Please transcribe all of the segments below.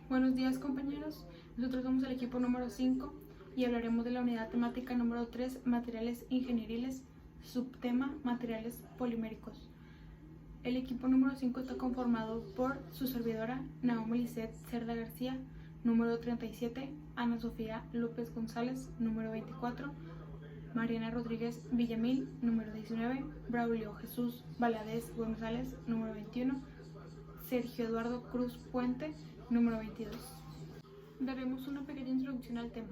Buenos días, compañeros. Nosotros somos el equipo número 5 y hablaremos de la unidad temática número 3, materiales ingenieriles, subtema materiales poliméricos. El equipo número 5 está conformado por su servidora Naomi Lisset Cerda García, número 37, Ana Sofía López González, número 24, Mariana Rodríguez Villamil, número 19, Braulio Jesús Valadez González, número 21, Sergio Eduardo Cruz Puente, número 22. Daremos una pequeña introducción al tema.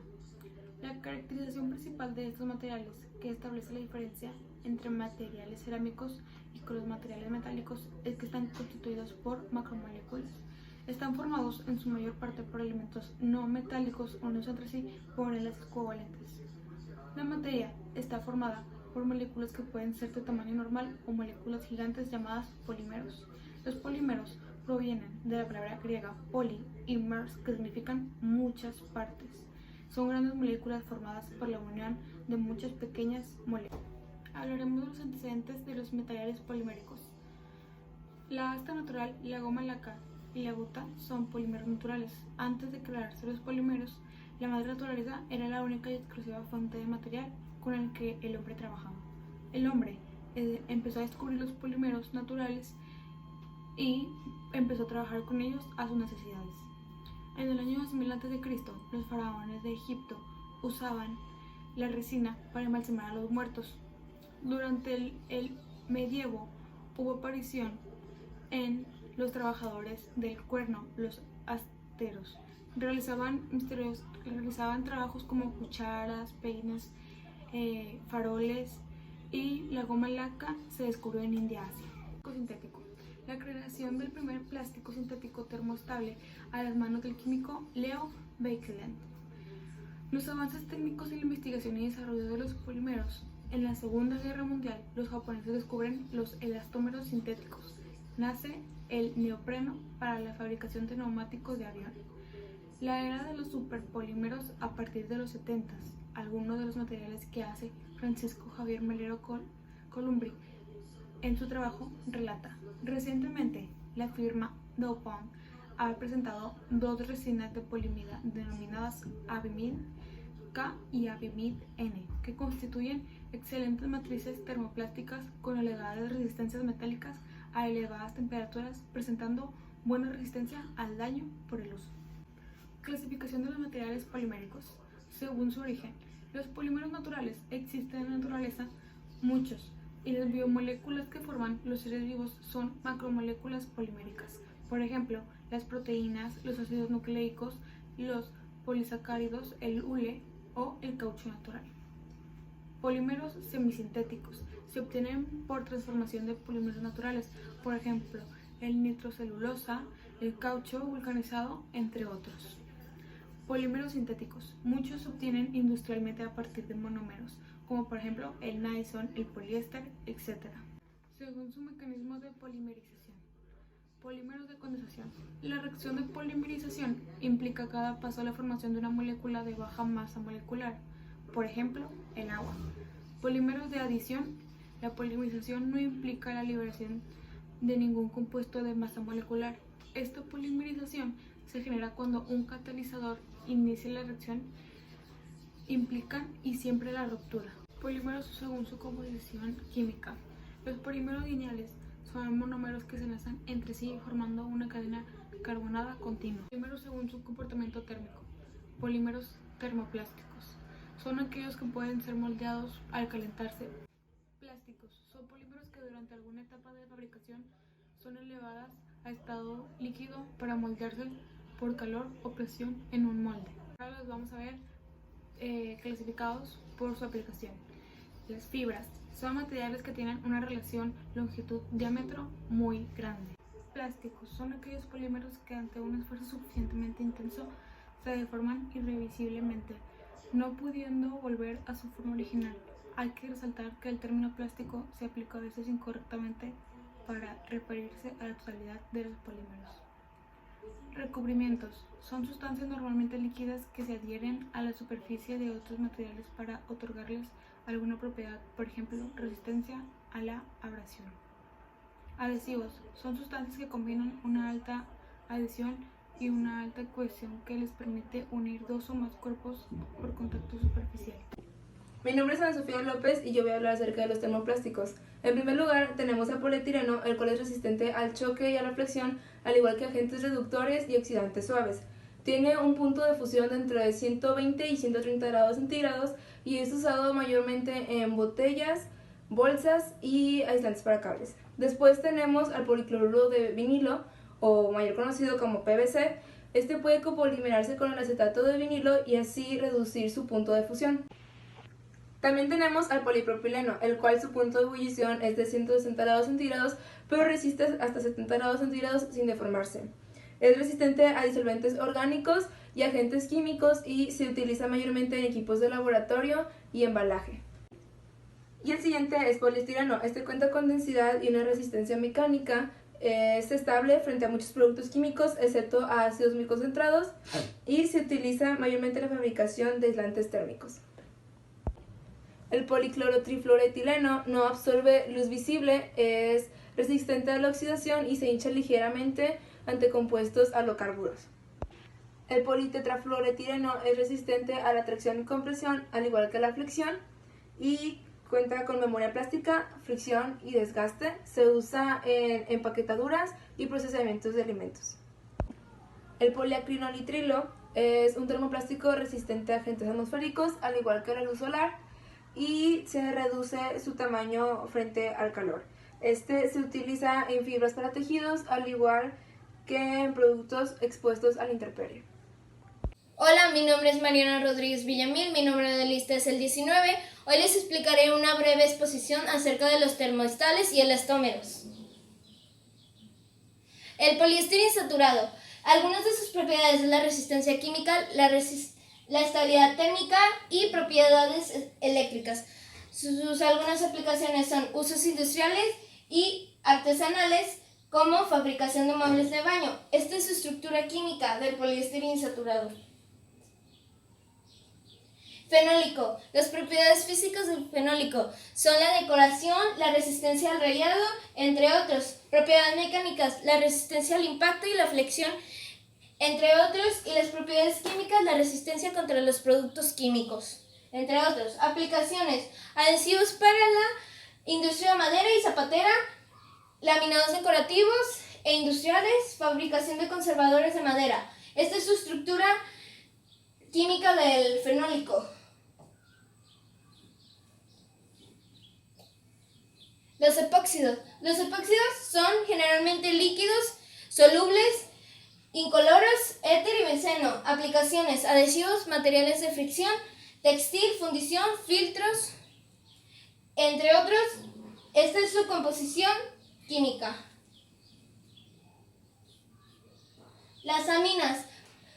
La caracterización principal de estos materiales, que establece la diferencia entre materiales cerámicos y con los materiales metálicos, es que están constituidos por macromoléculas. Están formados en su mayor parte por elementos no metálicos unidos entre sí por enlaces covalentes. La materia está formada por moléculas que pueden ser de tamaño normal o moléculas gigantes llamadas polímeros. Los polímeros provienen de la palabra griega poli y mers, que significan muchas partes. Son grandes moléculas formadas por la unión de muchas pequeñas moléculas. Hablaremos de los antecedentes de los materiales poliméricos. La asta natural, la goma laca y la gota son polímeros naturales. Antes de crearse los polímeros, la madre naturaleza era la única y exclusiva fuente de material con el que el hombre trabajaba. El hombre empezó a descubrir los polímeros naturales y empezó a trabajar con ellos a sus necesidades. En el año 2000 a.C., los faraones de Egipto usaban la resina para embalsamar a los muertos. Durante el medievo hubo aparición en los trabajadores del cuerno, los asteros. Realizaban trabajos como cucharas, peines, faroles, y la goma laca se descubrió en India, Asia. Sintético. La creación del primer plástico sintético termoestable a las manos del químico Leo Baekeland. Los avances técnicos en la investigación y desarrollo de los polímeros. En la Segunda Guerra Mundial, los japoneses descubren los elastómeros sintéticos. Nace el neopreno para la fabricación de neumáticos de avión. La era de los superpolímeros a partir de los 70. Algunos de los materiales que hace Francisco Javier Melero Columbri en su trabajo relata. Recientemente, la firma DuPont ha presentado dos resinas de polimida denominadas Avimid K y Avimid N, que constituyen excelentes matrices termoplásticas con elevadas resistencias metálicas a elevadas temperaturas, presentando buena resistencia al daño por el uso. Clasificación de los materiales poliméricos. Según su origen, los polímeros naturales existen en la naturaleza muchos, y las biomoléculas que forman los seres vivos son macromoléculas poliméricas. Por ejemplo, las proteínas, los ácidos nucleicos, los polisacáridos, el hule o el caucho natural. Polímeros semisintéticos se obtienen por transformación de polímeros naturales, por ejemplo, el nitrocelulosa, el caucho vulcanizado, entre otros. Polímeros sintéticos. Muchos se obtienen industrialmente a partir de monómeros, como por ejemplo el nylon, el poliéster, etc. Según su mecanismo de polimerización. Polímeros de condensación. La reacción de polimerización implica a cada paso la formación de una molécula de baja masa molecular, por ejemplo, el agua. Polímeros de adición. La polimerización no implica la liberación de ningún compuesto de masa molecular. Esta polimerización se genera cuando un catalizador inicia la reacción, implican y siempre la ruptura. Polímeros según su composición química. Los polímeros lineales son monómeros que se enlazan entre sí formando una cadena carbonada continua. Polímeros según su comportamiento térmico. Polímeros termoplásticos. Son aquellos que pueden ser moldeados al calentarse. Plásticos. Son polímeros que durante alguna etapa de fabricación son elevadas a estado líquido para moldearse por calor o presión en un molde. Ahora los vamos a ver clasificados por su aplicación. Las fibras son materiales que tienen una relación longitud-diámetro muy grande. Plásticos son aquellos polímeros que ante un esfuerzo suficientemente intenso se deforman irreversiblemente, no pudiendo volver a su forma original. Hay que resaltar que el término plástico se aplica a veces incorrectamente para referirse a la totalidad de los polímeros. Recubrimientos son sustancias normalmente líquidas que se adhieren a la superficie de otros materiales para otorgarles alguna propiedad, por ejemplo, resistencia a la abrasión. Adhesivos son sustancias que combinan una alta adhesión y una alta cohesión que les permite unir dos o más cuerpos por contacto superficial. Mi nombre es Ana Sofía López y yo voy a hablar acerca de los termoplásticos. En primer lugar, tenemos al polietileno, el cual es resistente al choque y a la flexión, al igual que agentes reductores y oxidantes suaves. Tiene un punto de fusión de entre 120 y 130 grados centígrados y es usado mayormente en botellas, bolsas y aislantes para cables. Después tenemos al policloruro de vinilo, o mayor conocido como PVC. Este puede copolimerarse con el acetato de vinilo y así reducir su punto de fusión. También tenemos al polipropileno, el cual su punto de ebullición es de 160 grados centígrados, pero resiste hasta 70 grados centígrados sin deformarse. Es resistente a disolventes orgánicos y agentes químicos y se utiliza mayormente en equipos de laboratorio y embalaje. Y el siguiente es poliestireno. Este cuenta con densidad y una resistencia mecánica. Es estable frente a muchos productos químicos, excepto a ácidos muy concentrados, y se utiliza mayormente en la fabricación de aislantes térmicos. El policlorotrifluoretileno no absorbe luz visible, es resistente a la oxidación y se hincha ligeramente ante compuestos halocarburos. El politetrafluoretileno es resistente a la tracción y compresión, al igual que a la flexión, y cuenta con memoria plástica, fricción y desgaste. Se usa en empaquetaduras y procesamientos de alimentos. El poliacrinolitrilo es un termoplástico resistente a agentes atmosféricos, al igual que la luz solar, y se reduce su tamaño frente al calor. Este se utiliza en fibras para tejidos, al igual que en productos expuestos a la intemperie. Hola, mi nombre es Mariana Rodríguez Villamil, mi número de lista es el 19. Hoy les explicaré una breve exposición acerca de los termoestales y elastómeros. El poliéster insaturado. Algunas de sus propiedades es la resistencia química, la estabilidad térmica y propiedades eléctricas. Sus algunas aplicaciones son usos industriales y artesanales, como fabricación de muebles de baño. Esta es su estructura química del poliéster insaturado. Fenólico. Las propiedades físicas del fenólico son la decoración, la resistencia al rayado, entre otros. Propiedades mecánicas, la resistencia al impacto y la flexión, entre otros. Y las propiedades químicas, la resistencia contra los productos químicos, entre otros. Aplicaciones: adhesivos para la industria madera y zapatera, laminados decorativos e industriales, fabricación de conservadores de madera. Esta es su estructura química del fenólico. Los epóxidos. Los epóxidos son generalmente líquidos, solubles, incoloros, éter y benceno. Aplicaciones: adhesivos, materiales de fricción, textil, fundición, filtros, entre otros. Esta es su composición química. Las aminas.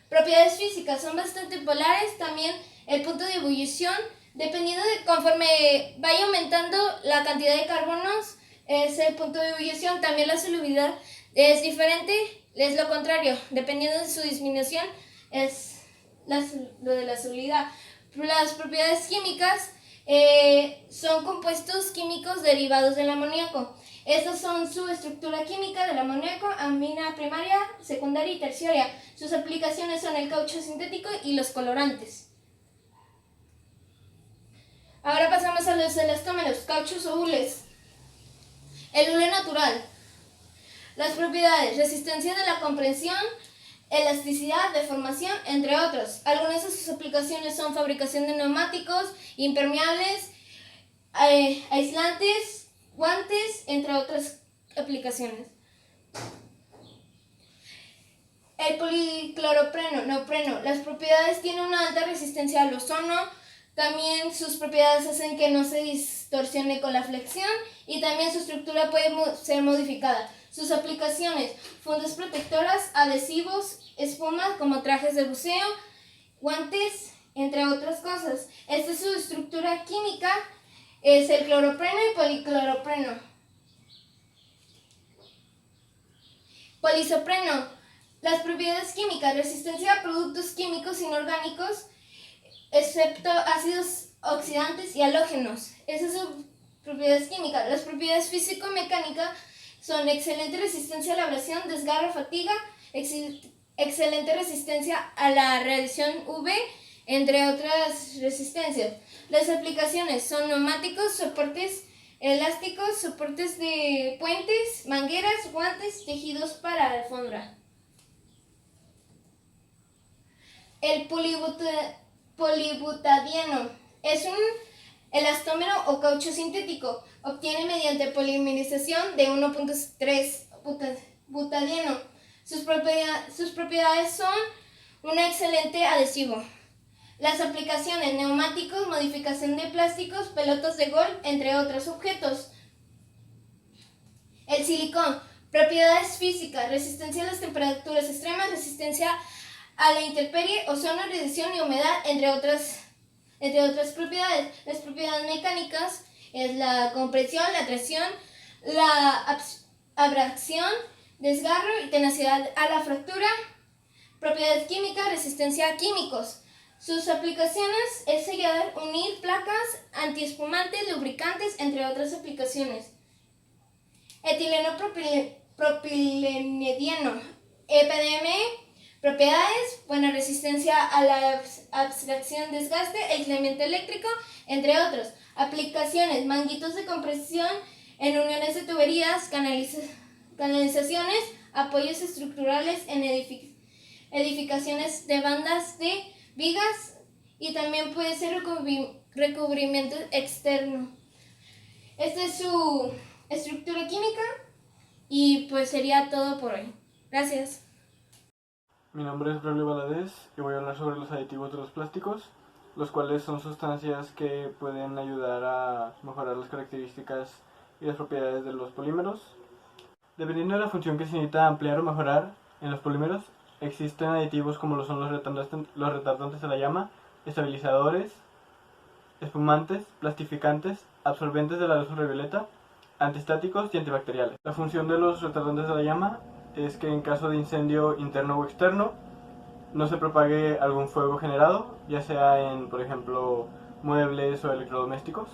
Propiedades físicas: son bastante polares. También el punto de ebullición, dependiendo de conforme vaya aumentando la cantidad de carbonos, es el punto de ebullición. También la solubilidad es diferente, es lo contrario. Dependiendo de su disminución, es lo de la solubilidad. Las propiedades químicas son compuestos químicos derivados del amoníaco. Estas son su estructura química del amoníaco: amina primaria, secundaria y terciaria. Sus aplicaciones son el caucho sintético y los colorantes. Ahora pasamos a los elastómeros, cauchos o hules. El hule natural. Las propiedades: resistencia de la compresión, elasticidad, deformación, entre otros. Algunas de sus aplicaciones son fabricación de neumáticos, impermeables, aislantes, guantes, entre otras aplicaciones. El policloropreno, neopreno. Las propiedades: tienen una alta resistencia al ozono. También sus propiedades hacen que no se distorsione con la flexión, y también su estructura puede ser modificada. Sus aplicaciones: fundas protectoras, adhesivos, espumas como trajes de buceo, guantes, entre otras cosas. Esta es su estructura química. Es el cloropreno y policloropreno. Polisopreno. Las propiedades químicas: resistencia a productos químicos inorgánicos, excepto ácidos oxidantes y halógenos. Esas son propiedades químicas. Las propiedades físico-mecánicas son excelente resistencia a la abrasión, desgarro, fatiga, excelente resistencia a la radiación UV, entre otras resistencias. Las aplicaciones son neumáticos, soportes elásticos, soportes de puentes, mangueras, guantes, tejidos para alfombra. El polibutadieno es un elastómero o caucho sintético. Obtiene mediante polimerización de 1.3 butadieno. Sus propiedades son un excelente adhesivo. Las aplicaciones: neumáticos, modificación de plásticos, pelotas de golf, entre otros objetos. El silicón: propiedades físicas, resistencia a las temperaturas extremas, resistencia a la intemperie, ozono, radiación y humedad, entre otras propiedades. Las propiedades mecánicas es la compresión, la tracción, la abrasión, desgarro y tenacidad a la fractura. Propiedades químicas: resistencia a químicos. Sus aplicaciones es sellar, unir placas, antiespumantes, lubricantes, entre otras aplicaciones. Etileno propilenidieno, EPDM. Propiedades: buena resistencia a la abstracción, desgaste, aislamiento eléctrico, entre otros. Aplicaciones: manguitos de compresión en uniones de tuberías, canalizaciones, apoyos estructurales en edificaciones de bandas de vigas, y también puede ser recubrimiento externo. Esta es su estructura química y pues sería todo por hoy. Gracias. Mi nombre es Braulio Valadez y voy a hablar sobre los aditivos de los plásticos, los cuales son sustancias que pueden ayudar a mejorar las características y las propiedades de los polímeros. Dependiendo de la función que se necesita ampliar o mejorar en los polímeros, existen aditivos como lo son los retardantes de la llama, estabilizadores, espumantes, plastificantes, absorbentes de la luz ultravioleta, antiestáticos y antibacteriales. La función de los retardantes de la llama es que en caso de incendio interno o externo no se propague algún fuego generado, ya sea en, por ejemplo, muebles o electrodomésticos.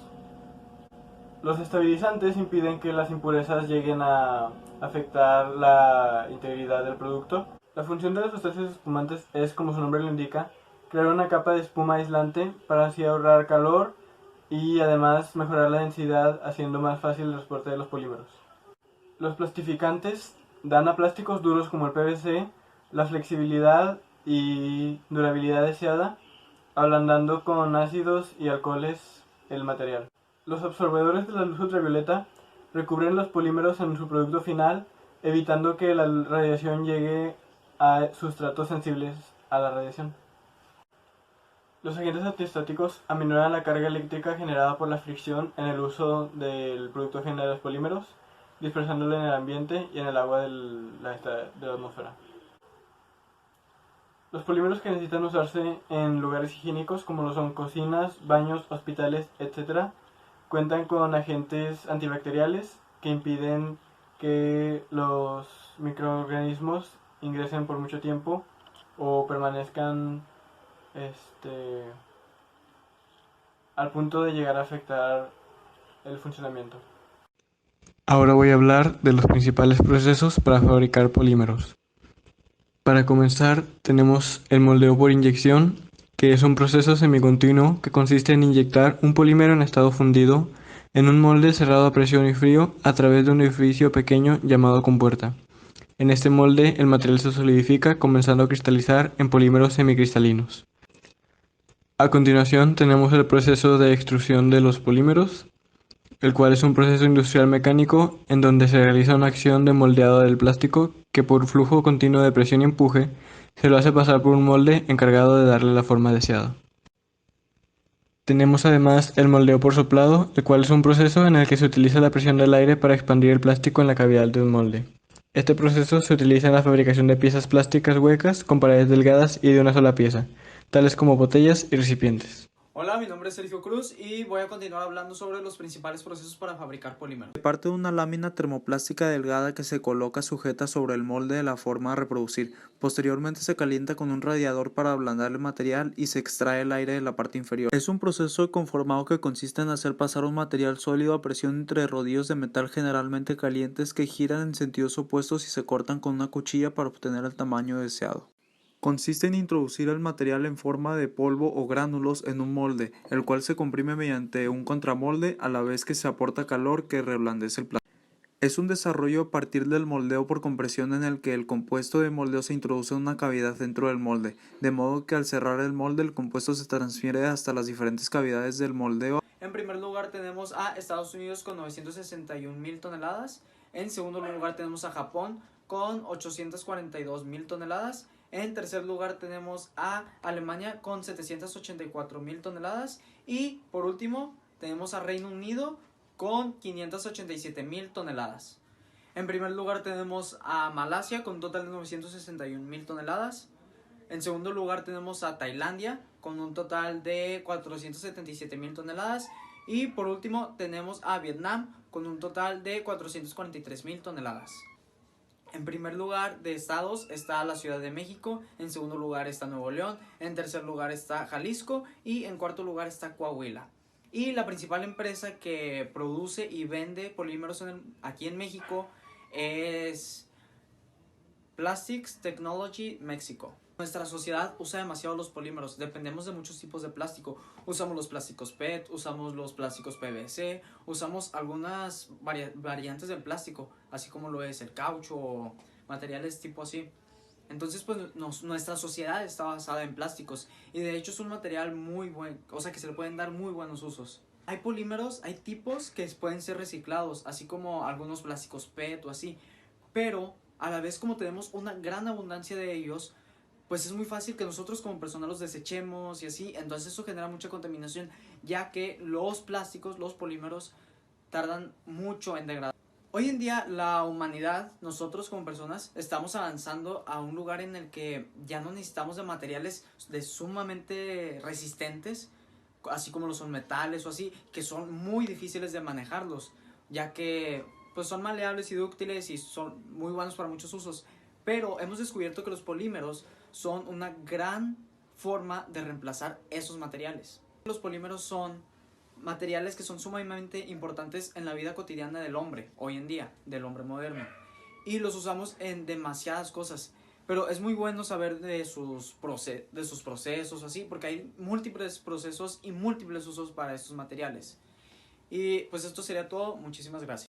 Los estabilizantes impiden que las impurezas lleguen a afectar la integridad del producto. La función de las sustancias espumantes es, como su nombre lo indica, crear una capa de espuma aislante para así ahorrar calor y además mejorar la densidad, haciendo más fácil el transporte de los polímeros. Los plastificantes dan a plásticos duros como el PVC la flexibilidad y durabilidad deseada, ablandando con ácidos y alcoholes el material. Los absorbedores de la luz ultravioleta recubren los polímeros en su producto final, evitando que la radiación llegue a sustratos sensibles a la radiación. Los agentes antiestáticos aminoran la carga eléctrica generada por la fricción en el uso del producto final de los polímeros, dispersándolo en el ambiente y en el agua de la atmósfera. Los polímeros que necesitan usarse en lugares higiénicos, como lo son cocinas, baños, hospitales, etc., cuentan con agentes antibacteriales que impiden que los microorganismos ingresen por mucho tiempo o permanezcan al punto de llegar a afectar el funcionamiento. Ahora voy a hablar de los principales procesos para fabricar polímeros. Para comenzar, tenemos el moldeo por inyección, que es un proceso semicontinuo que consiste en inyectar un polímero en estado fundido en un molde cerrado a presión y frío a través de un orificio pequeño llamado compuerta. En este molde, el material se solidifica, comenzando a cristalizar en polímeros semicristalinos. A continuación, tenemos el proceso de extrusión de los polímeros, el cual es un proceso industrial mecánico en donde se realiza una acción de moldeado del plástico que, por flujo continuo de presión y empuje, se lo hace pasar por un molde encargado de darle la forma deseada. Tenemos además el moldeo por soplado, el cual es un proceso en el que se utiliza la presión del aire para expandir el plástico en la cavidad de un molde. Este proceso se utiliza en la fabricación de piezas plásticas huecas con paredes delgadas y de una sola pieza, tales como botellas y recipientes. Hola, mi nombre es Sergio Cruz y voy a continuar hablando sobre los principales procesos para fabricar polímeros. Se parte de una lámina termoplástica delgada que se coloca sujeta sobre el molde de la forma a reproducir. Posteriormente se calienta con un radiador para ablandar el material y se extrae el aire de la parte inferior. Es un proceso conformado que consiste en hacer pasar un material sólido a presión entre rodillos de metal generalmente calientes que giran en sentidos opuestos y se cortan con una cuchilla para obtener el tamaño deseado. Consiste en introducir el material en forma de polvo o gránulos en un molde, el cual se comprime mediante un contramolde a la vez que se aporta calor que reblandece el plástico. Es un desarrollo a partir del moldeo por compresión en el que el compuesto de moldeo se introduce en una cavidad dentro del molde, de modo que al cerrar el molde el compuesto se transfiere hasta las diferentes cavidades del moldeo. En primer lugar tenemos a Estados Unidos con 961.000 toneladas, en segundo lugar tenemos a Japón con 842.000 toneladas, en tercer lugar tenemos a Alemania con 784.000 toneladas y por último tenemos a Reino Unido con 587.000 toneladas. En primer lugar tenemos a Malasia con un total de 961.000 toneladas. En segundo lugar tenemos a Tailandia con un total de 477.000 toneladas. Y por último tenemos a Vietnam con un total de 443.000 toneladas. En primer lugar de estados está la Ciudad de México, en segundo lugar está Nuevo León, en tercer lugar está Jalisco y en cuarto lugar está Coahuila. Y la principal empresa que produce y vende polímeros aquí en México es Plastics Technology México. Nuestra sociedad usa demasiado los polímeros, dependemos de muchos tipos de plástico. Usamos los plásticos PET, usamos los plásticos PVC, usamos algunas variantes del plástico, así como lo es el caucho o materiales tipo así. Entonces pues nuestra sociedad está basada en plásticos y de hecho es un material muy bueno, o sea que se le pueden dar muy buenos usos. Hay polímeros, hay tipos que pueden ser reciclados, así como algunos plásticos PET o así, pero a la vez como tenemos una gran abundancia de ellos, pues es muy fácil que nosotros como personas los desechemos y así, entonces eso genera mucha contaminación, ya que los plásticos, los polímeros, tardan mucho en degradar. Hoy en día la humanidad, nosotros como personas, estamos avanzando a un lugar en el que ya no necesitamos de materiales sumamente resistentes, así como lo son metales o así, que son muy difíciles de manejarlos, ya que pues son maleables y dúctiles y son muy buenos para muchos usos. Pero hemos descubierto que los polímeros son una gran forma de reemplazar esos materiales. Los polímeros son materiales que son sumamente importantes en la vida cotidiana del hombre, hoy en día, del hombre moderno. Y los usamos en demasiadas cosas. Pero es muy bueno saber de sus procesos, así, porque hay múltiples procesos y múltiples usos para estos materiales. Y pues esto sería todo. Muchísimas gracias.